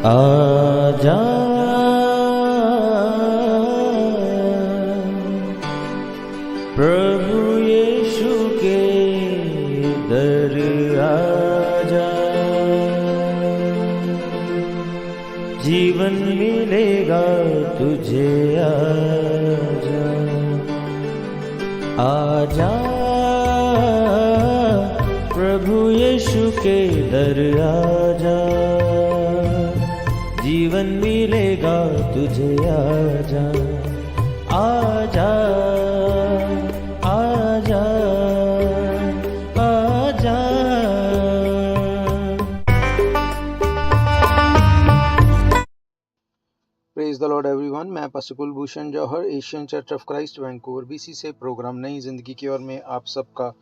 आजा प्रभु यीशु के दर आजा, जीवन मिलेगा तुझे। आजा आजा प्रभु यीशु के दर आजा, जीवन मिलेगा तुझे। आजा आजा आजा आजा। Praise the lord everyone. मैं pastor Kulbhushan Johar, Asian church of Christ Vancouver BC से प्रोग्राम नई जिंदगी की ओर में आप सबका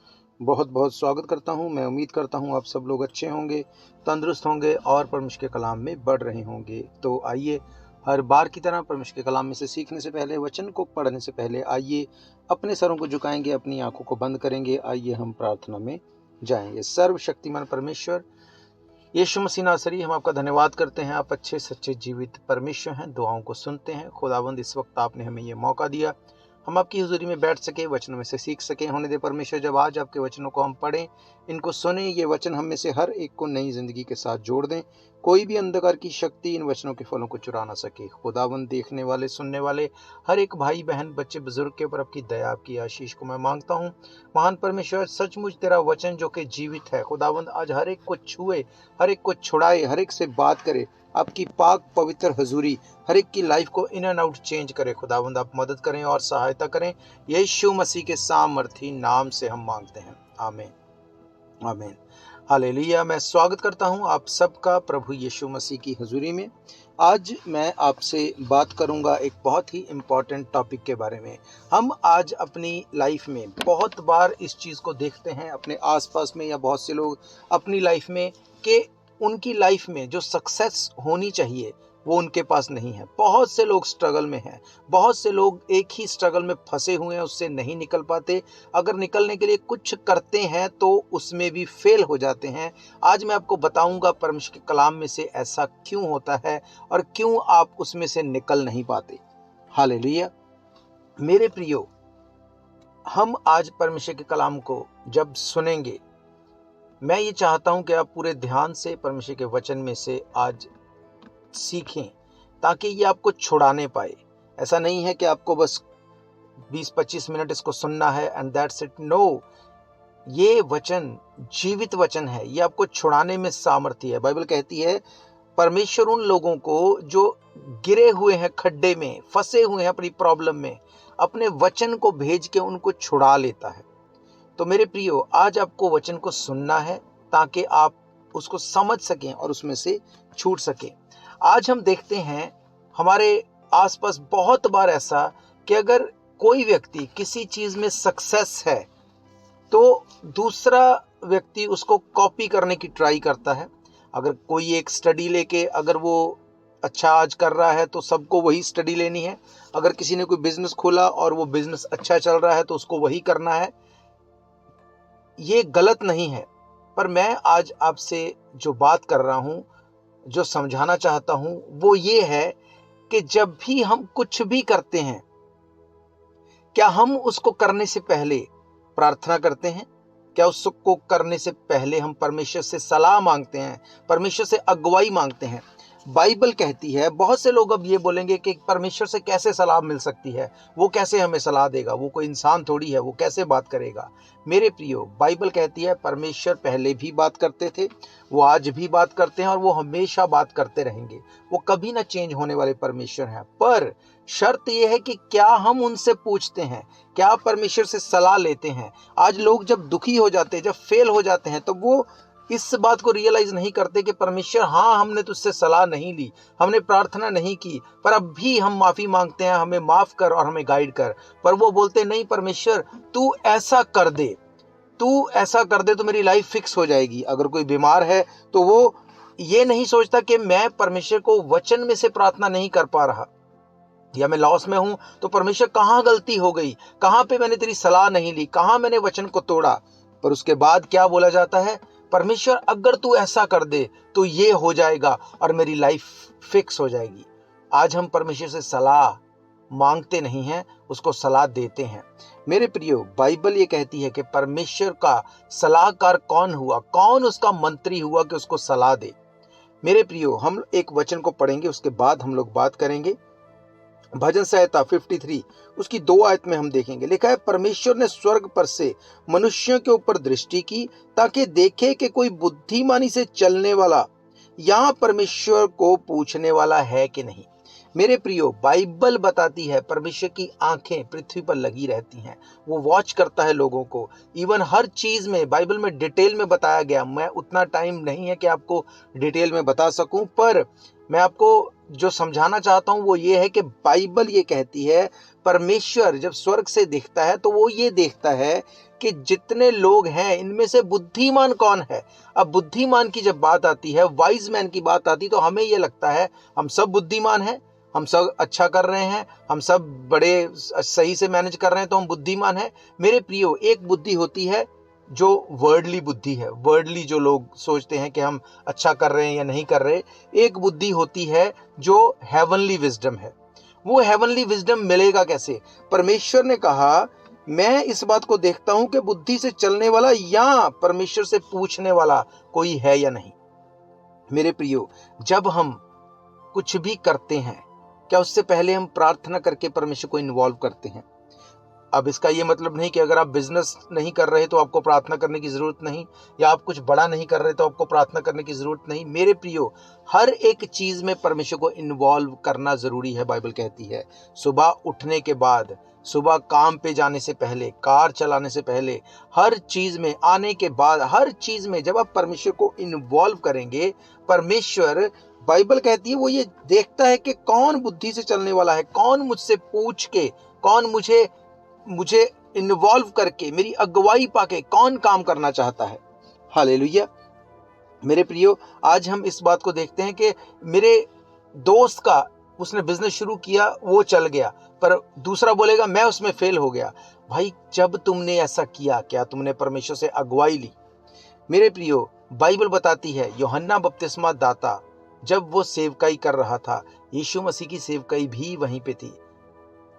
बहुत बहुत स्वागत करता हूं। मैं उम्मीद करता हूं आप सब लोग अच्छे होंगे, तंदुरुस्त होंगे और परमेश्वर के कलाम में बढ़ रहे होंगे। तो आइए, हर बार की तरह परमेश्वर के कलाम में से सीखने से पहले, वचन को पढ़ने से पहले, आइए अपने सरों को झुकाएंगे, अपनी आंखों को बंद करेंगे। आइए हम प्रार्थना में जाएंगे। सर्वशक्तिमान परमेश्वर यीशु मसीह नासरी, हम आपका धन्यवाद करते हैं। आप अच्छे सच्चे जीवित परमेश्वर हैं, दुआओं को सुनते हैं। खुदावंद, इस वक्त आपने हमें ये मौका दिया, हम आपकी हुजूरी में बैठ सके, वचनों में से सीख सके। होने दे परमेश्वर, जब आज आपके वचनों को हम पढ़ें, इनको सुने, ये वचन हम में से हर एक को नई जिंदगी के साथ जोड़ दें। कोई भी अंधकार की शक्ति इन वचनों के फलों को चुरा ना सके। खुदावंद, देखने वाले, सुनने वाले हर एक भाई बहन, बच्चे बुजुर्ग के ऊपर आपकी दया, आपकी आशीष को मैं मांगता हूँ। महान परमेश्वर, सचमुच तेरा वचन जो कि जीवित है, खुदावंद आज हर एक को छुए, हर एक को छुड़ाए, हर एक से बात करे। आपकी पाक पवित्र हजूरी हर एक की लाइफ को इन एंड आउट चेंज करे। खुदावंद, आप मदद करें और सहायता करें। यीशु मसीह के सामर्थी नाम से हम मांगते हैं, आमीन आमीन हालेलुया। मैं स्वागत करता हूं आप सबका प्रभु यीशु मसीह की हजूरी में। आज मैं आपसे बात करूंगा एक बहुत ही इम्पॉर्टेंट टॉपिक के बारे में। हम आज अपनी लाइफ में बहुत बार इस चीज़ को देखते हैं अपने आसपास में, या बहुत से लोग अपनी लाइफ में, कि उनकी लाइफ में जो सक्सेस होनी चाहिए वो उनके पास नहीं है। बहुत से लोग स्ट्रगल में हैं, बहुत से लोग एक ही स्ट्रगल में फंसे हुए हैं, उससे नहीं निकल पाते। अगर निकलने के लिए कुछ करते हैं तो उसमें भी फेल हो जाते हैं। आज मैं आपको बताऊंगा परमेश्वर के कलाम में से ऐसा क्यों होता है और क्यों आप उसमें से निकल नहीं पाते। हालेलुया। मेरे प्रियो, हम आज परमेश्वर के कलाम को जब सुनेंगे, मैं ये चाहता हूं कि आप पूरे ध्यान से परमेश्वर के वचन में से आज सीखें, ताकि ये आपको छुड़ाने पाए। ऐसा नहीं है कि आपको बस 20-25 मिनट इसको सुनना है एंड दैट्स इट। नो, ये वचन जीवित वचन है, ये आपको छुड़ाने में सामर्थ्य है। बाइबल कहती है परमेश्वर उन लोगों को जो गिरे हुए हैं, खड्डे में फंसे हुए हैं अपनी प्रॉब्लम में, अपने वचन को भेज के उनको छुड़ा लेता है। तो मेरे प्रियो, आज आपको वचन को सुनना है ताकि आप उसको समझ सकें और उसमें से छूट सकें। आज हम देखते हैं हमारे आसपास बहुत बार ऐसा कि अगर कोई व्यक्ति किसी चीज में सक्सेस है तो दूसरा व्यक्ति उसको कॉपी करने की ट्राई करता है। अगर कोई एक स्टडी लेके अगर वो अच्छा आज कर रहा है तो सबको वही स्टडी लेनी है। अगर किसी ने कोई बिजनेस खोला और वो बिजनेस अच्छा चल रहा है तो उसको वही करना है। ये गलत नहीं है, पर मैं आज आपसे जो बात कर रहा हूं, जो समझाना चाहता हूं, वो ये है कि जब भी हम कुछ भी करते हैं, क्या हम उसको करने से पहले प्रार्थना करते हैं? क्या उसको करने से पहले हम परमेश्वर से सलाह मांगते हैं, परमेश्वर से अगुवाई मांगते हैं? बाइबल कहती है, बहुत से लोग अब ये बोलेंगे कि परमेश्वर से कैसे सलाह मिल सकती है, वो कैसे हमें सलाह देगा, वो कोई इंसान थोड़ी है, वो कैसे बात करेगा। मेरे प्रियो, बाइबल कहती है परमेश्वर पहले भी बात करते थे, वो आज भी बात करते हैं और वो हमेशा बात करते रहेंगे। वो कभी ना चेंज होने वाले परमेश्वर हैं। पर शर्त यह है कि क्या हम उनसे पूछते हैं, क्या परमेश्वर से सलाह लेते हैं। आज लोग जब दुखी हो जाते हैं, जब फेल हो जाते हैं, तो वो इस बात को रियलाइज नहीं करते कि परमेश्वर, हाँ हमने तुझसे सलाह नहीं ली, हमने प्रार्थना नहीं की, पर अब भी हम माफी मांगते हैं, हमें माफ कर और हमें गाइड कर। पर वो बोलते नहीं, परमेश्वर तू ऐसा कर दे, तू ऐसा कर दे तो मेरी लाइफ फिक्स हो जाएगी। अगर कोई बीमार है तो वो ये नहीं सोचता कि मैं परमेश्वर को वचन में से प्रार्थना नहीं कर पा रहा, या मैं लॉस में हूं तो परमेश्वर कहाँ गलती हो गई, कहाँ पे मैंने तेरी सलाह नहीं ली, कहाँ मैंने वचन को तोड़ा। पर उसके बाद क्या बोला जाता है? परमेश्वर अगर तू ऐसा कर दे तो ये हो जाएगा और मेरी लाइफ फिक्स हो जाएगी। आज हम परमेश्वर से सलाह मांगते नहीं हैं, उसको सलाह देते हैं। मेरे प्रियो, बाइबल ये कहती है कि परमेश्वर का सलाहकार कौन हुआ, कौन उसका मंत्री हुआ कि उसको सलाह दे। मेरे प्रियो, हम एक वचन को पढ़ेंगे, उसके बाद हम लोग बात करेंगे। भजन संहिता 53 उसकी 2 आयत में हम देखेंगे, लिखा है, परमेश्वर ने स्वर्ग पर से मनुष्यों के ऊपर दृष्टि की ताकि देखे कि कोई बुद्धिमानी से चलने वाला यहाँ परमेश्वर को पूछने वाला है कि नहीं। मेरे प्रियो, बाइबल बताती है परमेश्वर की आंखें पृथ्वी पर लगी रहती हैं, वो वॉच करता है लोगों को। इवन हर चीज में बाइबल में डिटेल में बताया गया। मैं उतना टाइम नहीं है कि आपको डिटेल में बता सकूं, पर मैं आपको जो समझाना चाहता हूं वो ये है कि बाइबल ये कहती है परमेश्वर जब स्वर्ग से दिखता है तो वो ये देखता है कि जितने लोग हैं इनमें से बुद्धिमान कौन है। अब बुद्धिमान की जब बात आती है, वाइज मैन की बात आती है, तो हमें ये लगता है हम सब बुद्धिमान हैं, हम सब अच्छा कर रहे हैं, हम सब बड़े सही से मैनेज कर रहे हैं तो हम बुद्धिमान हैं। मेरे प्रियो, एक बुद्धि होती है जो वर्ल्डली बुद्धि है, वर्ल्डली जो लोग सोचते हैं कि हम अच्छा कर रहे हैं या नहीं कर रहे। एक बुद्धि होती है जो हेवनली विजडम है। वो हेवनली विजडम मिलेगा कैसे? परमेश्वर ने कहा, मैं इस बात को देखता हूं कि बुद्धि से चलने वाला या परमेश्वर से पूछने वाला कोई है या नहीं। मेरे प्रियो, जब हम कुछ भी करते हैं, क्या उससे पहले हम प्रार्थना करके परमेश्वर को इन्वॉल्व करते हैं? अब इसका ये मतलब नहीं कि अगर आप बिजनेस नहीं कर रहे तो आपको प्रार्थना करने की जरूरत नहीं, या आप कुछ बड़ा नहीं कर रहे तो आपको प्रार्थना करने की जरूरत नहीं। मेरे प्रियो, हर एक चीज में परमेश्वर को इन्वॉल्व करना जरूरी है। बाइबल कहती है सुबह उठने के बाद, सुबह काम पे जाने से पहले, कार चलाने से पहले, हर चीज में आने के बाद, हर चीज में जब आप परमेश्वर को इन्वॉल्व करेंगे, परमेश्वर, बाइबल कहती है, वो ये देखता है कि कौन बुद्धि से चलने वाला है, कौन मुझसे पूछ के, कौन मुझे इन्वॉल्व करके, मेरी अगुवाई पाके कौन काम करना चाहता है। हालेलुया। मेरे प्रियो, आज हम इस बात को देखते हैं कि मेरे दोस्त का, उसने बिजनेस शुरू किया, वो चल गया, पर दूसरा बोलेगा मैं उसमें फेल हो गया। भाई, जब तुमने ऐसा किया, क्या तुमने परमेश्वर से अगुवाई ली? मेरे प्रियो, बाइबल बताती है यूहन्ना बपतिस्मा दाता जब वो सेवकाई कर रहा था, यीशु मसीह की सेवकाई भी वहीं पे थी।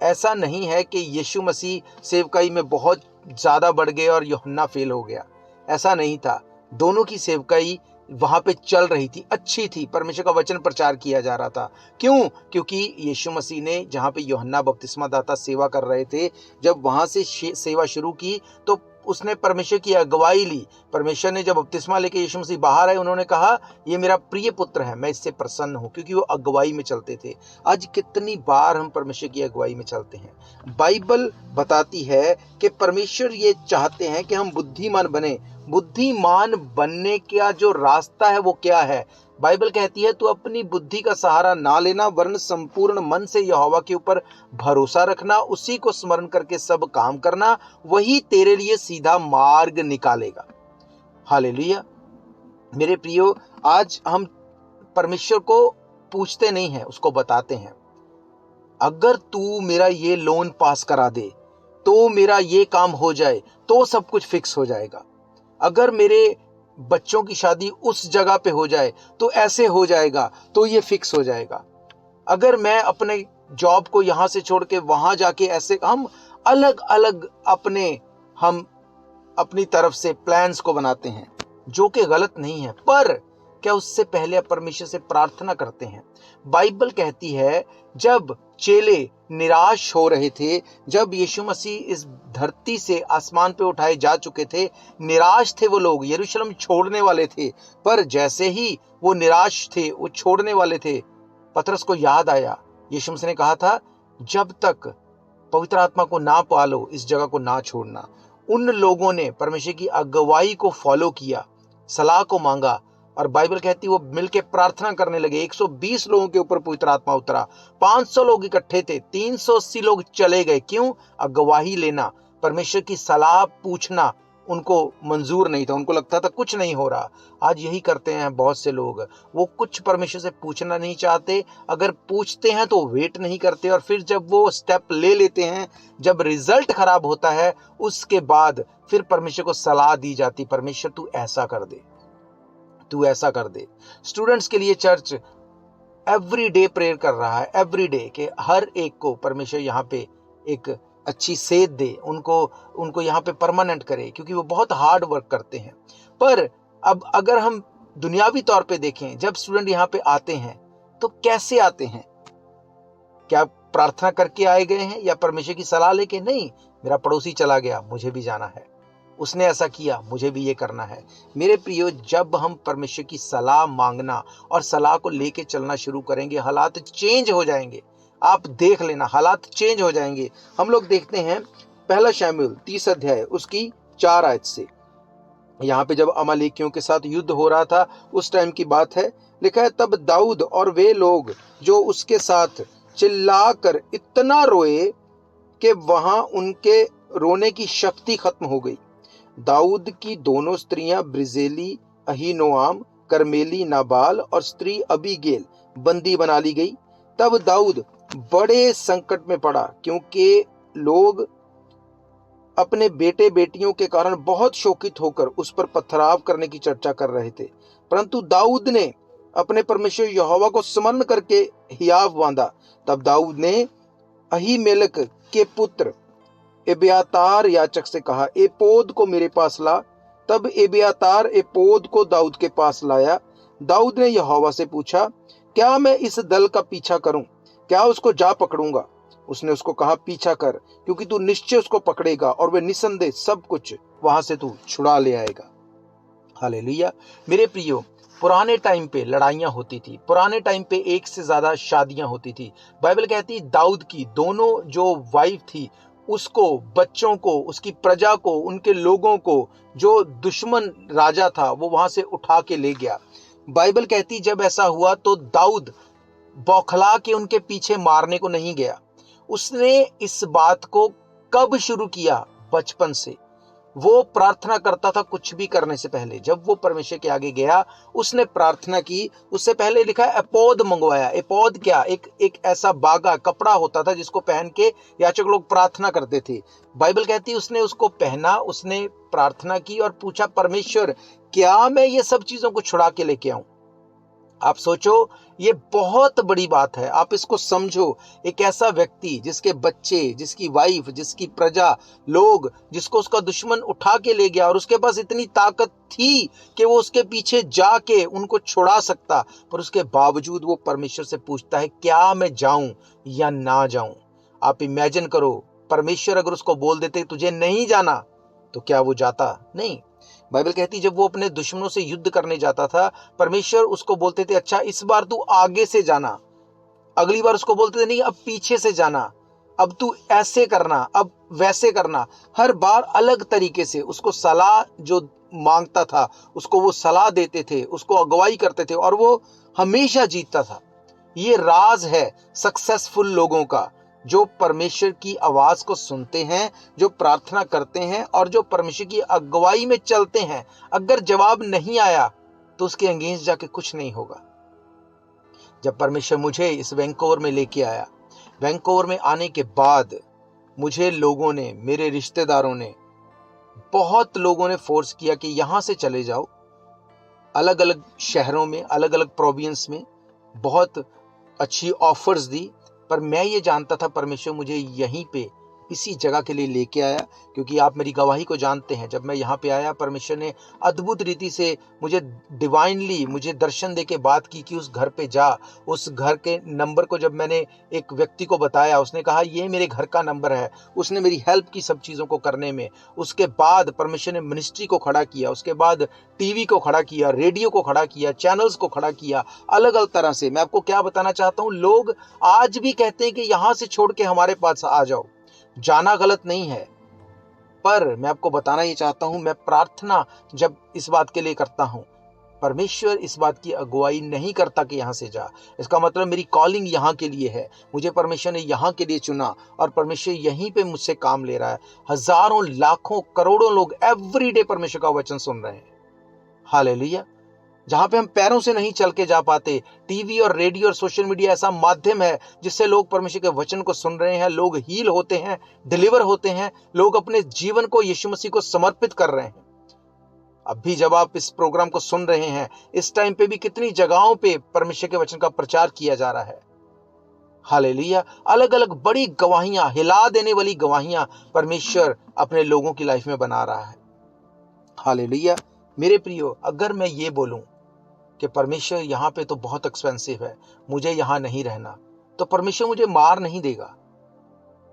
ऐसा नहीं है कि यीशु मसीह सेवकाई में बहुत ज्यादा बढ़ गए और यूहन्ना फेल हो गया, ऐसा नहीं था। दोनों की सेवकाई वहां पे चल रही थी, अच्छी थी, परमेश्वर का वचन प्रचार किया जा रहा था। क्यों? क्योंकि यीशु मसीह ने जहां पे यूहन्ना बपतिस्मा दाता सेवा कर रहे थे, जब वहां से सेवा शुरू की तो उसने परमेश्वर की अगुवाई ली। परमेश्वर ने जब बपतिस्मा लेके यीशु मसीह बाहर आए, उन्होंने कहा ये मेरा प्रिय पुत्र है, मैं इससे प्रसन्न हूं, क्योंकि वो अगुवाई में चलते थे। आज कितनी बार हम परमेश्वर की अगुवाई में चलते हैं? बाइबल बताती है कि परमेश्वर ये चाहते हैं कि हम बुद्धिमान बने। बुद्धिमान बनने का जो रास्ता है वो क्या है? बाइबल कहती है तू अपनी बुद्धि का सहारा ना लेना, वरन संपूर्ण मन से यहोवा के ऊपर भरोसा रखना, उसी को स्मरण करके सब काम करना, वही तेरे लिए सीधा मार्ग निकालेगा। हालेलुया। मेरे प्रियो, आज हम परमेश्वर को पूछते नहीं हैं, उसको बताते हैं। अगर तू मेरा ये लोन पास करा दे, तो मेरा ये काम हो जाए, तो सब कुछ फिक्स हो जाएगा। अगर मेरे बच्चों की शादी उस जगह पे हो जाए तो ऐसे हो जाएगा, तो ये फिक्स हो जाएगा। अगर मैं अपने जॉब को यहां से छोड़ के वहां जाके ऐसे, हम अलग अलग हम अपनी तरफ से प्लान्स को बनाते हैं, जो कि गलत नहीं है, पर क्या उससे पहले परमेश्वर से प्रार्थना करते हैं? बाइबल कहती है जब चेले निराश हो रहे थे, जब यीशु मसीह इस धरती से आसमान पे उठाए जा चुके थे, निराश थे वो लोग, यरूशलेम छोड़ने वाले थे, पर जैसे ही वो निराश थे, वो छोड़ने वाले थे, पतरस को याद आया, यीशु मसीह ने कहा था जब तक पवित्र आत्मा को ना पालो इस जगह को ना छोड़ना। उन लोगों ने परमेश्वर की अगुवाई को फॉलो किया, सलाह को मांगा, और बाइबल कहती है वो मिलके प्रार्थना करने लगे। 120 लोगों के ऊपर पवित्र आत्मा उतरा, 500 लोग इकट्ठे थे, 380 लोग चले गए। क्यों? अगुवाई लेना, परमेश्वर की सलाह पूछना उनको मंजूर नहीं था, उनको लगता था कुछ नहीं हो रहा। आज यही करते हैं बहुत से लोग, वो कुछ परमेश्वर से पूछना नहीं चाहते, अगर पूछते हैं तो वेट नहीं करते, और फिर जब वो स्टेप ले लेते हैं, जब रिजल्ट खराब होता है, उसके बाद फिर परमेश्वर को सलाह दी जाती, परमेश्वर तू ऐसा कर दे। तू ऐसा कर दे। स्टूडेंट्स के लिए चर्च एवरी डे प्रेयर कर रहा है, एवरी डे, कि हर एक को परमेश्वर यहाँ पे एक अच्छी सेध दे, उनको यहाँ पे परमानेंट करे, क्योंकि वो बहुत हार्ड वर्क करते हैं। पर अब अगर हम दुनियावी तौर पे देखें, जब स्टूडेंट यहाँ पे आते हैं तो कैसे आते हैं? क्या प्रार्थना करके आए गए हैं या परमेश्वर की सलाह लेके? नहीं, मेरा पड़ोसी चला गया, मुझे भी जाना है, उसने ऐसा किया, मुझे भी ये करना है। मेरे प्रियो, जब हम परमेश्वर की सलाह मांगना और सलाह को लेके चलना शुरू करेंगे, हालात चेंज हो जाएंगे। आप देख लेना, हालात चेंज हो जाएंगे। हम लोग देखते हैं पहला शमूएल 30 अध्याय उसकी 4 आयत से। यहाँ पे जब अमालेकियों के साथ युद्ध हो रहा था, उस टाइम की बात है। लिखा है, तब दाऊद और वे लोग जो उसके साथ चिल्लाकर इतना रोए कि वहां उनके रोने की शक्ति खत्म हो गई। दाऊद की दोनों स्त्रियां ब्रिजेली, अहीनोआम, करमेली नाबाल और स्त्री अबीगेल बंदी बना ली गई। तब दाऊद बड़े संकट में पड़ा, क्योंकि लोग अपने बेटे बेटियों के कारण बहुत शोकित होकर उस पर पथराव करने की चर्चा कर रहे थे। परंतु दाऊद ने अपने परमेश्वर यहोवा को स्मरण करके हियाव बांधा। तब दाऊद ने अहीमेलेक के पुत्र एब्यातार याजक से कहा, एपोद को मेरे पास ला। तब एब्यातार एपोद को दाऊद के पास लाया। दाऊद ने यहोवा से पूछा, क्या मैं इस दल का पीछा करूं? क्या उसको जा पकड़ूंगा? उसने उसको कहा, पीछा कर, क्योंकि तू निश्चय उसको पकड़ेगा और वे निसंदेह सब कुछ वहां से तू छुड़ा ले आएगा। हालेलुया। मेरे प्रियो, पुराने टाइम पे लड़ाइयां होती थी, पुराने टाइम पे एक से ज्यादा शादियां होती थी। बाइबल कहती है दाऊद की दोनों जो वाइफ थी, उसको, बच्चों को, उसकी प्रजा को, उनके लोगों को जो दुश्मन राजा था वो वहां से उठा के ले गया। बाइबल कहती जब ऐसा हुआ तो दाऊद बौखला के उनके पीछे मारने को नहीं गया। उसने इस बात को कब शुरू किया? बचपन से। वो प्रार्थना करता था कुछ भी करने से पहले। जब वो परमेश्वर के आगे गया, उसने प्रार्थना की। उससे पहले लिखा है एपोद मंगवाया। एपोद क्या? एक ऐसा बागा कपड़ा होता था जिसको पहन के याजक लोग प्रार्थना करते थे। बाइबल कहती है उसने उसको पहना, उसने प्रार्थना की और पूछा, परमेश्वर क्या मैं ये सब चीजों को छुड़ा के लेके आऊं? आप सोचो, ये बहुत बड़ी बात है। आप इसको समझो। एक ऐसा व्यक्ति जिसके बच्चे, जिसकी वाइफ, जिसकी प्रजा, लोग, जिसको उसका दुश्मन उठा के ले गया और उसके पास इतनी ताकत थी कि वो उसके पीछे जाके उनको छुड़ा सकता, पर उसके बावजूद वो परमेश्वर से पूछता है, क्या मैं जाऊं या ना जाऊं? आप इमेजिन करो, परमेश्वर अगर उसको बोल देते तुझे नहीं जाना, तो क्या वो जाता? नहीं। बाइबल कहती जब वो अपने दुश्मनों से युद्ध करने जाता था, परमेश्वर उसको बोलते थे, अच्छा इस बार तू आगे से जाना। अगली बार उसको बोलते थे, नहीं अब पीछे से जाना, अब तू ऐसे करना, अब वैसे करना। हर बार अलग तरीके से उसको सलाह जो मांगता था, उसको वो सलाह देते थे, उसको अगुवाई करते थे और वो हमेशा जीतता था। ये राज है सक्सेसफुल लोगों का, जो परमेश्वर की आवाज को सुनते हैं, जो प्रार्थना करते हैं और जो परमेश्वर की अगुवाई में चलते हैं। अगर जवाब नहीं आया तो उसके अगेंस्ट जाके कुछ नहीं होगा। जब परमेश्वर मुझे इस वैंकूवर में लेके आया, वैंकूवर में आने के बाद मुझे लोगों ने, मेरे रिश्तेदारों ने, बहुत लोगों ने फोर्स किया कि यहां से चले जाओ। अलग अलग शहरों में, अलग अलग प्रोविंस में बहुत अच्छी ऑफर्स दी, पर मैं ये जानता था परमेश्वर मुझे यहीं पे इसी जगह के लिए लेके आया, क्योंकि आप मेरी गवाही को जानते हैं। जब मैं यहाँ पे आया, परमेश्वर ने अद्भुत रीति से मुझे डिवाइनली मुझे दर्शन दे के बात की कि उस घर पे जा। उस घर के नंबर को जब मैंने एक व्यक्ति को बताया, उसने कहा ये मेरे घर का नंबर है। उसने मेरी हेल्प की सब चीज़ों को करने में। उसके बाद परमेश्वर ने मिनिस्ट्री को खड़ा किया, उसके बाद टीवी को खड़ा किया, रेडियो को खड़ा किया, चैनल्स को खड़ा किया, अलग अलग तरह से। मैं आपको क्या बताना चाहता हूँ, लोग आज भी कहते हैं कि यहाँ से छोड़ के हमारे पास आ जाओ। जाना गलत नहीं है, पर मैं आपको बताना ये चाहता हूं, मैं प्रार्थना जब इस बात के लिए करता हूं, परमेश्वर इस बात की अगुवाई नहीं करता कि यहां से जा। इसका मतलब मेरी कॉलिंग यहां के लिए है, मुझे परमेश्वर ने यहां के लिए चुना और परमेश्वर यहीं पे मुझसे काम ले रहा है। हजारों, लाखों, करोड़ों लोग एवरीडे परमेश्वर का वचन सुन रहे हैं। हालेलुया। जहां पे हम पैरों से नहीं चल के जा पाते, टीवी और रेडियो और सोशल मीडिया ऐसा माध्यम है जिससे लोग परमेश्वर के वचन को सुन रहे हैं, लोग हील होते हैं, डिलीवर होते हैं, लोग अपने जीवन को यीशु मसीह को समर्पित कर रहे हैं। अब भी जब आप इस प्रोग्राम को सुन रहे हैं, इस टाइम पे भी कितनी जगहों पे परमेश्वर के वचन का प्रचार किया जा रहा है। हालेलुया। अलग अलग बड़ी गवाहियां, हिला देने वाली गवाहियां परमेश्वर अपने लोगों की लाइफ में बना रहा है। हालेलुया। मेरे प्रियो, अगर मैं ये बोलूं कि परमेश्वर यहाँ पे तो बहुत एक्सपेंसिव है, मुझे यहाँ नहीं रहना, तो परमेश्वर मुझे मार नहीं देगा।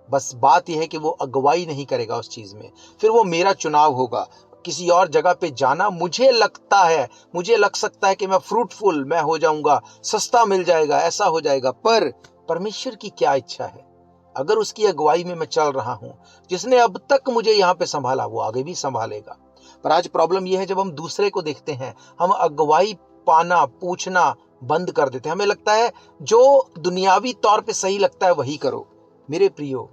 बस बात यह है कि वो अगुवाई नहीं करेगा उस चीज में, फिर वो मेरा चुनाव होगा किसी और जगह पे जाना। मुझे लगता है, मुझे लग सकता है कि मैं फ्रूटफुल मैं हो जाऊंगा, सस्ता मिल जाएगा, ऐसा हो जाएगा, पर परमेश्वर की क्या इच्छा है? अगर उसकी अगुवाई में मैं चल रहा हूं, जिसने अब तक मुझे यहाँ पे संभाला वो आगे भी संभालेगा। पर आज प्रॉब्लम यह है, जब हम दूसरे को देखते हैं, हम अगुवाई पाना पूछना बंद कर देते हैं। हमें लगता है जो दुनियावी तौर पे सही लगता है वही करो। मेरे प्रियो,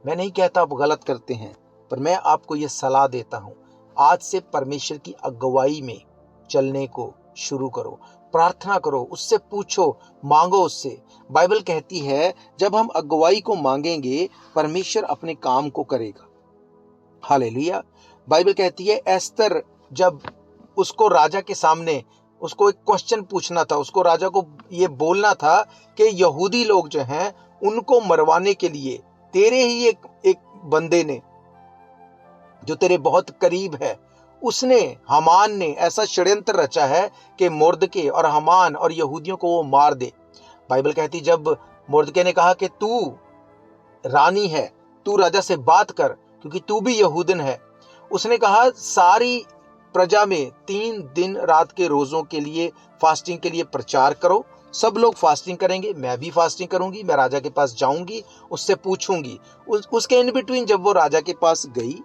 मैं नहीं कहता आप गलत करते हैं, पर मैं आपको यह सलाह देता हूं, आज से परमेश्वर की अगुवाई में चलने को शुरू करो। प्रार्थना करो, उससे पूछो, मांगो उससे। बाइबल कहती है जब हम अगुवाई को मांगेंगे, परमेश्वर अपने काम को करेगा। हालेलुया। बाइबल कहती है एस्तर, जब उसको राजा के सामने उसको एक क्वेश्चन पूछना था, उसको राजा को ये बोलना था कि यहूदी लोग जो हैं उनको मरवाने के लिए तेरे ही एक बंदे ने, जो तेरे बहुत करीब है, उसने, हामान ने ऐसा षड्यंत्र रचा है कि मुर्दके और हामान और यहूदियों को वो मार दे। बाइबल कहती जब मुर्दके ने कहा कि तू रानी है, तू राजा से बात कर क्योंकि तू भी यहूदन है, उसने कहा सारी प्रजा में 3 दिन रात के रोजों के लिए, फास्टिंग के लिए प्रचार करो। सब लोग फास्टिंग करेंगे, मैं भी फास्टिंग करूंगी, मैं राजा के पास जाऊंगी, उससे पूछूंगी। उसके इन बिटवीन जब वो राजा के पास गई,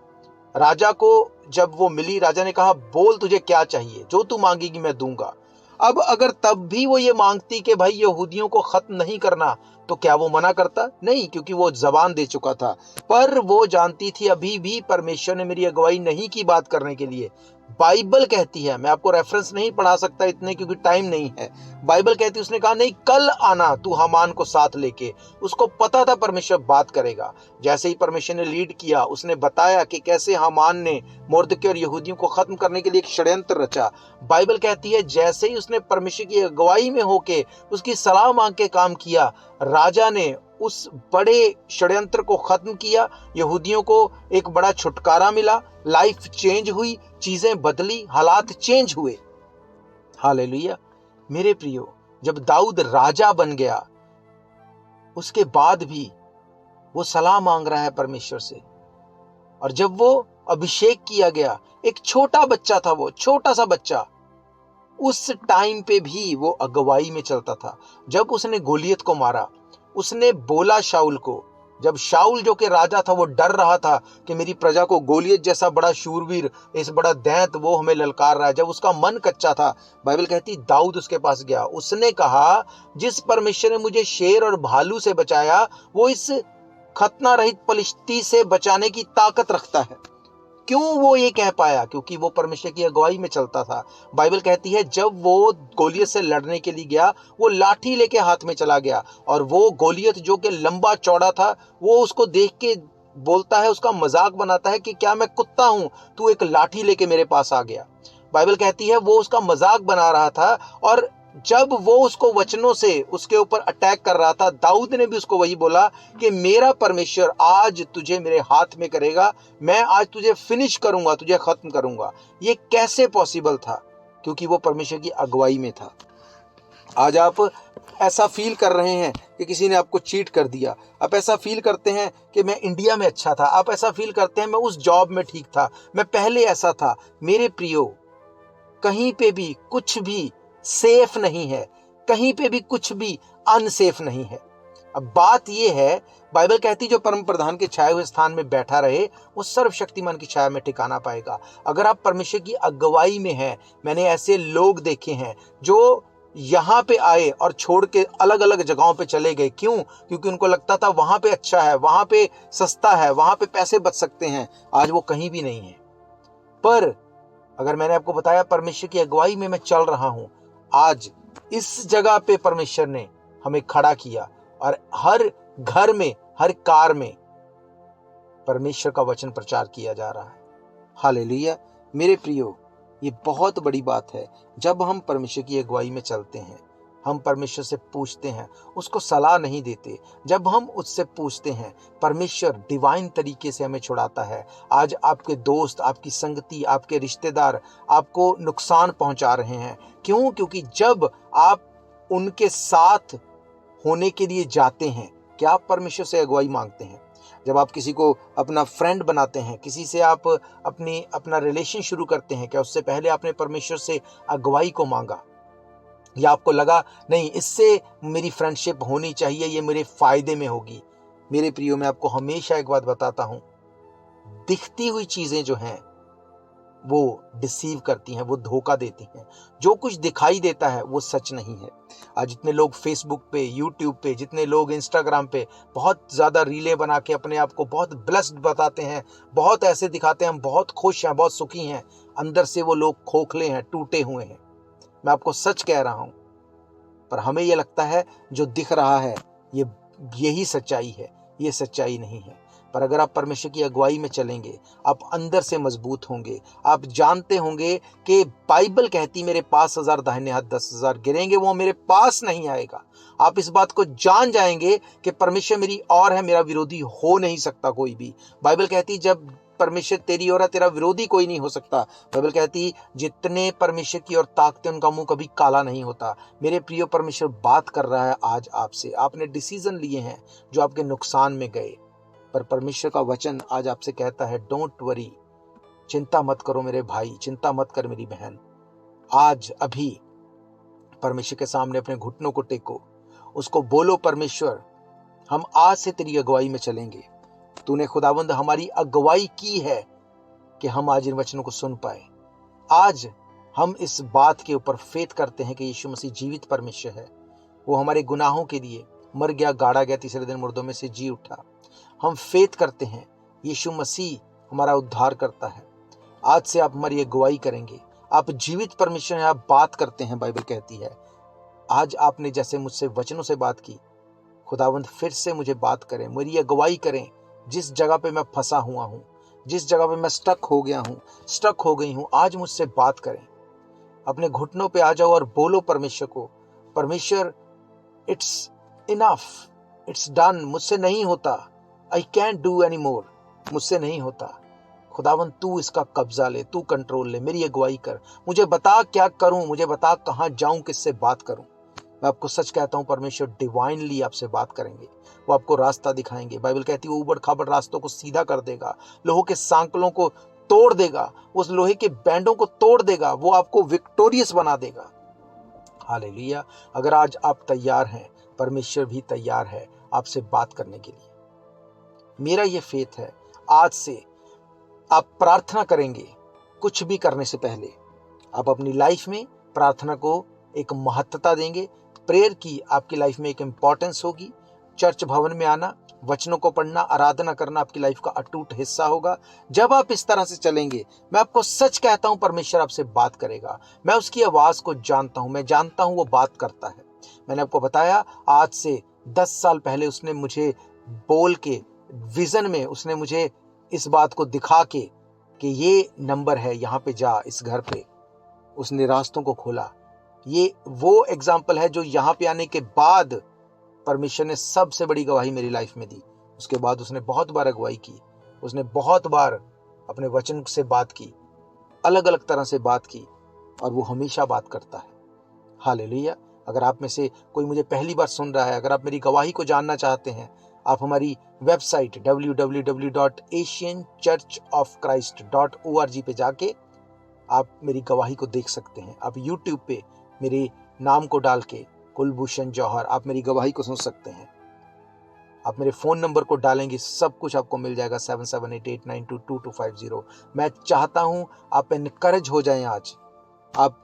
राजा को जब वो मिली, राजा ने कहा बोल तुझे क्या चाहिए, जो तू मांगेगी मैं दूंगा। अब अगर तब भी वो ये मांगती कि भाई यहूदियों को खत्म नहीं करना, तो क्या वो मना करता? नहीं, क्योंकि वो जबान दे चुका था। पर वो जानती थी अभी भी परमेश्वर ने मेरी अगुवाई नहीं की बात करने के लिए। बाइबल कहती है, मैं आपको रेफरेंस नहीं पढ़ा सकता इतने क्योंकि टाइम नहीं है। बाइबल कहती है, उसने कहा नहीं कल आना तू हामान को साथ लेके। उसको पता था परमेश्वर बात करेगा। जैसे ही परमेश्वर ने लीड किया, उसने बताया कि कैसे हामान ने मुर्दके और यहूदियों को खत्म करने के लिए एक षड्यंत्र रचा। बाइबल कहती है जैसे ही उसने परमेश्वर की अगुवाई में होके उसकी सलाह मांग के काम किया, राजा ने उस बड़े षड्यंत्र को खत्म किया, यहूदियों को एक बड़ा छुटकारा मिला, लाइफ चेंज हुई, चीजें बदली, हालात चेंज हुए। हालेलुया। मेरे प्रियो, जब दाऊद राजा बन गया, उसके बाद भी वो सलाह मांग रहा है परमेश्वर से। और जब वो अभिषेक किया गया, एक छोटा बच्चा था, वो छोटा सा बच्चा, उस टाइम पे भी वो अगुवाई में चलता था। जब उसने गोलियत को मारा, उसने बोला शाऊल को, जब शाऊल जो कि राजा था वो डर रहा था कि मेरी प्रजा को गोलियत जैसा बड़ा शूरवीर, इस बड़ा दैंत वो हमें ललकार रहा है, जब उसका मन कच्चा था, बाइबल कहती दाऊद उसके पास गया। उसने कहा जिस परमेश्वर ने मुझे शेर और भालू से बचाया, वो इस खतना रहित पलिश्ती से बचाने की ताकत रखता है। क्यों वो ये कह पाया? क्योंकि वो परमेश्वर की अगुवाई में चलता था। बाइबल कहती है जब वो गोलियत से लड़ने के लिए गया, वो लाठी लेके हाथ में चला गया, और वो गोलियत जो कि लंबा चौड़ा था, वो उसको देख के बोलता है, उसका मजाक बनाता है कि क्या मैं कुत्ता हूं, तू एक लाठी लेके मेरे पास आ गया। बाइबल कहती है वो उसका मजाक बना रहा था, और जब वो उसको वचनों से उसके ऊपर अटैक कर रहा था, दाऊद ने भी उसको वही बोला कि मेरा परमेश्वर आज तुझे मेरे हाथ में करेगा, मैं आज तुझे फिनिश करूंगा, तुझे खत्म करूंगा। ये कैसे पॉसिबल था? क्योंकि वो परमेश्वर की अगुवाई में था। आज आप ऐसा फील कर रहे हैं कि किसी ने आपको चीट कर दिया, आप ऐसा फील करते हैं कि मैं इंडिया में अच्छा था, आप ऐसा फील करते हैं मैं उस जॉब में ठीक था, मैं पहले ऐसा था। मेरे प्रियो, कहीं पे भी कुछ भी सेफ नहीं है, कहीं पे भी कुछ भी अनसेफ नहीं है। अब बात यह है, बाइबल कहती जो परम प्रधान के छाए हुए स्थान में बैठा रहे, वो सर्वशक्तिमान की छाया में ठिकाना पाएगा। अगर आप परमेश्वर की अगुवाई में हैं, मैंने ऐसे लोग देखे हैं जो यहाँ पे आए और छोड़ के अलग अलग जगहों पे चले गए। क्यों? क्योंकि उनको लगता था वहां पे अच्छा है, वहां पे सस्ता है, वहां पे पैसे बच सकते हैं। आज वो कहीं भी नहीं है। पर अगर मैंने आपको बताया परमेश्वर की अगुवाई में मैं चल रहा हूं, आज इस जगह पे परमेश्वर ने हमें खड़ा किया, और हर घर में, हर कार में परमेश्वर का वचन प्रचार किया जा रहा है। हालेलुया। मेरे प्रियो, ये बहुत बड़ी बात है। जब हम परमेश्वर की अगुवाई में चलते हैं, हम परमेश्वर से पूछते हैं, उसको सलाह नहीं देते। जब हम उससे पूछते हैं, परमेश्वर डिवाइन तरीके से हमें छुड़ाता है। आज आपके दोस्त, आपकी संगति, आपके रिश्तेदार आपको नुकसान पहुंचा रहे हैं। क्यों? क्योंकि जब आप उनके साथ होने के लिए जाते हैं, क्या आप परमेश्वर से अगुवाई मांगते हैं? जब आप किसी को अपना फ्रेंड बनाते हैं, किसी से आप अपना रिलेशन शुरू करते हैं, क्या उससे पहले आपने परमेश्वर से अगुवाई को मांगा? या आपको लगा नहीं, इससे मेरी फ्रेंडशिप होनी चाहिए, ये मेरे फायदे में होगी? मेरे प्रियो, मैं आपको हमेशा एक बात बताता हूं, दिखती हुई चीजें जो हैं वो डिसीव करती हैं, वो धोखा देती हैं। जो कुछ दिखाई देता है वो सच नहीं है। आज जितने लोग फेसबुक पे, यूट्यूब पे, जितने लोग इंस्टाग्राम पे बहुत ज़्यादा रीलें बना के अपने आप को बहुत ब्लेस्ड बताते हैं, बहुत ऐसे दिखाते हैं हम बहुत खुश हैं, बहुत सुखी हैं, अंदर से वो लोग खोखले हैं, टूटे हुए हैं। मैं आपको सच कह रहा हूँ। पर हमें ये लगता है जो दिख रहा है यही सच्चाई है। ये सच्चाई नहीं है। पर अगर आप परमेश्वर की अगुवाई में चलेंगे, आप अंदर से मजबूत होंगे। आप जानते होंगे कि बाइबल कहती मेरे पास 1000 दाहिने हाथ 10,000 गिरेंगे, वो मेरे पास नहीं आएगा। आप इस बात को जान जाएंगे कि परमेश्वर मेरी ओर है, मेरा विरोधी हो नहीं सकता कोई भी। बाइबल कहती जब परमेश्वर तेरी ओर है, तेरा विरोधी कोई नहीं हो सकता। बाइबल कहती जितने परमेश्वर की ओर ताकते उनका मुंह कभी काला नहीं होता। मेरे प्रिय, परमेश्वर बात कर रहा है आज आपसे। आपने डिसीजन लिए हैं जो आपके नुकसान में गए, पर परमेश्वर का वचन आज आपसे कहता है डोंट वरी, चिंता मत करो मेरे भाई, चिंता मत कर मेरी बहन। आज अभी परमेश्वर के सामने अपने घुटनों को टेको, उसको बोलो परमेश्वर हम आज से तेरी अगुवाई में चलेंगे। तूने खुदावंद हमारी अगुवाई की है कि हम आज इन वचनों को सुन पाए। आज हम इस बात के ऊपर फेथ करते हैं कि यीशु मसीह जीवित परमेश्वर है। वो हमारे गुनाहों के लिए मर गया, गाड़ा गया, तीसरे दिन मुर्दों में से जी उठा। हम फेथ करते हैं यीशु मसीह हमारा उद्धार करता है। आज से आप हमारी अगुवाई करेंगे। आप जीवित परमेश्वर हैं, आप बात करते हैं। बाइबल कहती है आज आपने जैसे मुझसे वचनों से बात की, खुदावंद फिर से मुझे बात करें, मेरी अगुवाई करें। जिस जगह पे मैं फंसा हुआ हूँ, जिस जगह पे मैं स्टक हो गया हूँ, स्टक हो गई हूँ, आज मुझसे बात करें। अपने घुटनों पे आ जाओ और बोलो परमेश्वर को, परमेश्वर इट्स इनफ, इट्स डन, मुझसे नहीं होता, I can't do any more, मुझसे नहीं होता। खुदावन तू इसका कब्जा ले, तू कंट्रोल ले, मेरी अगुवाई कर, मुझे बता क्या करूं, मुझे बता कहां जाऊं, किससे बात करूं। मैं आपको सच कहता हूं, परमेश्वर डिवाइनली आपसे बात करेंगे। वो आपको रास्ता दिखाएंगे। बाइबल कहती है वो उबड़ खाबड़ रास्तों को सीधा कर देगा, लोहों के सांकलों को तोड़ देगा, उस लोहे के बैंडों को तोड़ देगा, वो आपको विक्टोरियस बना देगा। हालेलुया। अगर आज आप तैयार हैं, परमेश्वर भी तैयार है आपसे बात करने के लिए। मेरा ये फेथ है आज से आप प्रार्थना करेंगे। कुछ भी करने से पहले आप अपनी लाइफ में प्रार्थना को एक महत्वता देंगे। प्रेयर की आपकी लाइफ में एक इंपॉर्टेंस होगी। चर्च भवन में आना, वचनों को पढ़ना, आराधना करना आपकी लाइफ का अटूट हिस्सा होगा। जब आप इस तरह से चलेंगे, मैं आपको सच कहता हूं, परमेश्वर आपसे बात करेगा। मैं उसकी आवाज को जानता हूं, मैं जानता हूं वो बात करता है। मैंने आपको बताया आज से 10 साल पहले उसने मुझे बोल के, विजन में उसने मुझे इस बात को दिखा के कि ये नंबर है, यहाँ पे जा, इस घर पे, उसने रास्तों को खोला। ये वो एग्जाम्पल है जो यहाँ पे आने के बाद परमेश्वर ने सबसे बड़ी गवाही मेरी लाइफ में दी। उसके बाद उसने बहुत बार अगुवाई की, उसने बहुत बार अपने वचन से बात की, अलग अलग तरह से बात की, और वो हमेशा बात करता है। हालेलुया। अगर आप में से कोई मुझे पहली बार सुन रहा है, अगर आप मेरी गवाही को जानना चाहते हैं, आप हमारी वेबसाइट www.asianchurchofchrist.org पे जाके आप मेरी गवाही को देख सकते हैं। आप YouTube पे मेरे नाम को डाल के कुलभूषण जौहर आप मेरी गवाही को सुन सकते हैं। आप मेरे फ़ोन नंबर को डालेंगे, सब कुछ आपको मिल जाएगा, 7788922250। मैं चाहता हूं आप एनकरेज हो जाएं आज। आप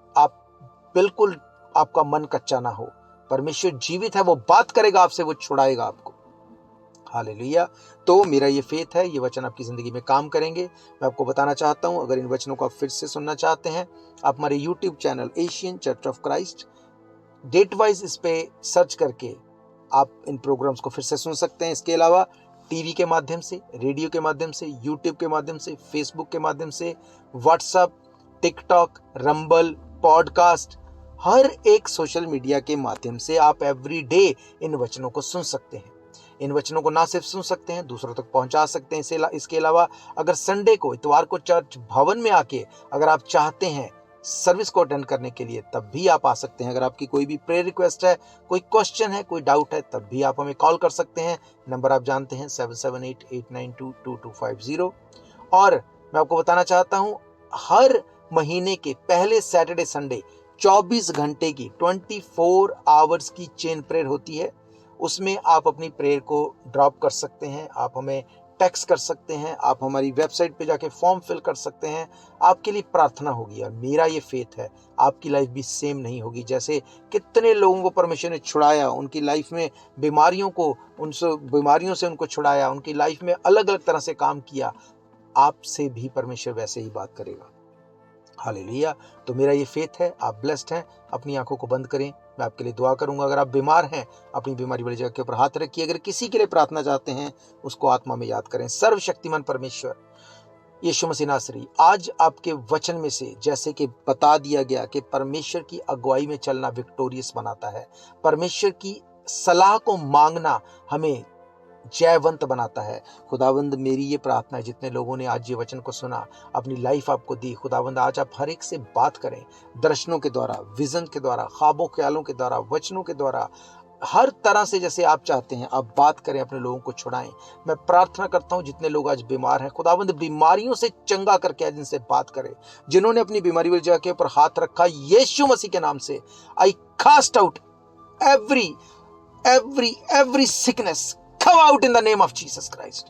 बिल्कुल, आपका मन कच्चा ना हो। परमेश्वर जीवित है, वो बात करेगा आपसे, वो छुड़ाएगा आपको। हालेलुया। तो मेरा ये फेथ है, ये वचन आपकी जिंदगी में काम करेंगे। मैं आपको बताना चाहता हूं, अगर इन वचनों को आप फिर से सुनना चाहते हैं, आप हमारे YouTube channel Asian church of Christ date wise इस पे सर्च करके आप इन प्रोग्राम्स को फिर से सुन सकते हैं। इसके अलावा टीवी के माध्यम से, रेडियो के माध्यम से, यूट्यूब के माध्यम से, फेसबुक के माध्यम से, व्हाट्सएप टिकटॉक, रंबल, पॉडकास्ट, हर एक सोशल मीडिया के माध्यम से आप एवरी डे इन वचनों को सुन सकते हैं। इन वचनों को ना सिर्फ सुन सकते हैं, दूसरों तक पहुंचा सकते हैं। इसके अलावा अगर संडे को, इतवार को चर्च भवन में आके अगर आप चाहते हैं सर्विस को अटेंड करने के लिए, तब भी आप आ सकते हैं। अगर आपकी कोई भी प्रेयर रिक्वेस्ट है, कोई क्वेश्चन है, कोई डाउट है, तब भी आप हमें कॉल कर सकते हैं। नंबर आप जानते हैं 7788922250। और मैं आपको बताना चाहता हूं, हर महीने के पहले सैटरडे संडे 24 घंटे की 24 आवर्स की चेन प्रेयर होती है। उसमें आप अपनी प्रेयर को ड्रॉप कर सकते हैं, आप हमें टेक्स्ट कर सकते हैं, आप हमारी वेबसाइट पे जाके फॉर्म फिल कर सकते हैं। आपके लिए प्रार्थना होगी और मेरा ये फेथ है आपकी लाइफ भी सेम नहीं होगी। जैसे कितने लोगों को परमेश्वर ने छुड़ाया, उनकी लाइफ में बीमारियों से उनको छुड़ाया, उनकी लाइफ में अलग अलग तरह से काम किया, आपसे भी परमेश्वर वैसे ही बात करेगा। हालेलुया। तो मेरा ये फेथ है, आप ब्लेस्ड हैं। अपनी आंखों को बंद करें, मैं आपके लिए दुआ करूंगा। अगर आप बीमार हैं, अपनी बीमारी वाली जगह के ऊपर हाथ रखिए। अगर किसी के लिए प्रार्थना चाहते हैं, उसको आत्मा में याद करें। सर्वशक्तिमान परमेश्वर यीशु मसीह नासरी, आज आपके वचन में से जैसे कि बता दिया गया कि परमेश्वर की अगुवाई में चलना विक्टोरियस बनाता है, परमेश्वर की सलाह को मांगना हमें जयवंत बनाता है। खुदावंद, मेरी ये प्रार्थना है, जितने लोगों ने आज ये वचन को सुना, अपनी लाइफ आपको दी, खुदावंद आज आप हर एक से बात करें, दर्शनों के द्वारा, विजन के द्वारा, ख्वाबों ख्यालों के द्वारा, वचनों के द्वारा, हर तरह से जैसे आप चाहते हैं आप बात करें, अपने लोगों को छुड़ाएं। मैं प्रार्थना करता हूं जितने लोग आज बीमार हैं, खुदावंद बीमारियों से चंगा करके आज इनसे बात करें। जिन्होंने अपनी बीमारी वाली जगह के ऊपर हाथ रखा, यीशु मसीह के नाम से I cast out every sickness, come out in the name of Jesus Christ।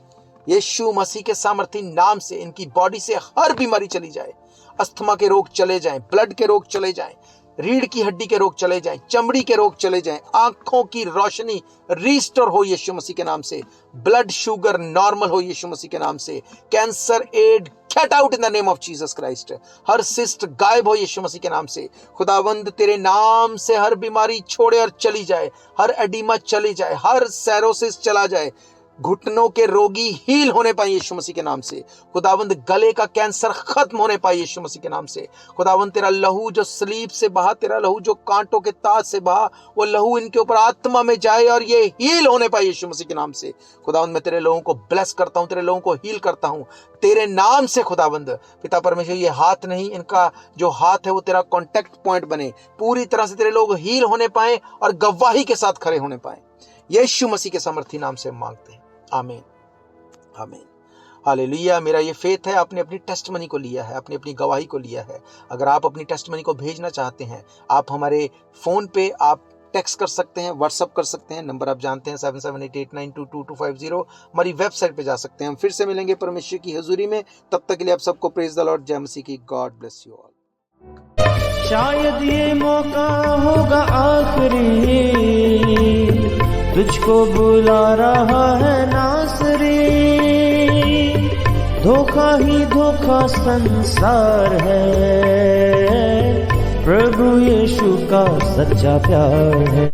यीशु मसीह के सामर्थी नाम से इनकी बॉडी से हर बीमारी चली जाए। अस्थमा के रोग चले जाएं, ब्लड के रोग चले जाएं, रीढ़ की हड्डी के रोग चले जाएं, चमड़ी के रोग चले जाएं, आंखों की रोशनी रिस्टोर हो यीशु मसीह के नाम से, ब्लड शुगर नॉर्मल हो यीशु मसीह के नाम से, cancer and get out in the name of Jesus Christ, हर सिस्ट गायब हो यीशु मसीह के नाम से। खुदावंद तेरे नाम से हर बीमारी छोड़े और चली जाए, हर एडिमा चली जाए, हर सेरोसिस चला जाए, घुटनों के रोगी हील होने पाए यीशु मसीह के नाम से। खुदावंद गले का कैंसर खत्म होने पाए यीशु मसीह के नाम से। खुदावंद तेरा लहू जो सलीब से बहा, तेरा लहू जो कांटों के ताज से बहा, वो लहू इनके ऊपर आत्मा में जाए और ये हील होने पाए यीशु मसीह के नाम से। खुदावंद मैं तेरे लोगों को ब्लेस करता हूं, तेरे लोगों को हील करता हूं तेरे नाम से। खुदावंद पिता परमेश्वर, ये हाथ नहीं, इनका जो हाथ है वो तेरा कॉन्टेक्ट पॉइंट बने, पूरी तरह से तेरे लोग हील होने पाए और गवाही के साथ खड़े होने पाए। यीशु मसीह के सामर्थी नाम से मांगते हैं, आमीन आमीन। हालेलुया। मेरा ये फेथ है, आपने अपनी टेस्टमनी को लिया है, आपने अपनी गवाही को लिया है। अगर आप अपनी टेस्टमनी को भेजना चाहते हैं, आप हमारे फोन पे आप टेक्स्ट कर सकते हैं, व्हाट्सएप कर सकते हैं। नंबर आप जानते हैं 7788922250। हमारी वेबसाइट पे जा सकते हैं। हम फिर से मिलेंगे परमेश्वर की हजूरी में। तब तक के लिए आप सबको प्रेज द लॉर्ड, जय मसीह की। God bless you all. शायद ये मौका होगा आखिरी, तुझको बुला रहा है नासरी। धोखा ही धोखा संसार है, प्रभु यीशु का सच्चा प्यार है।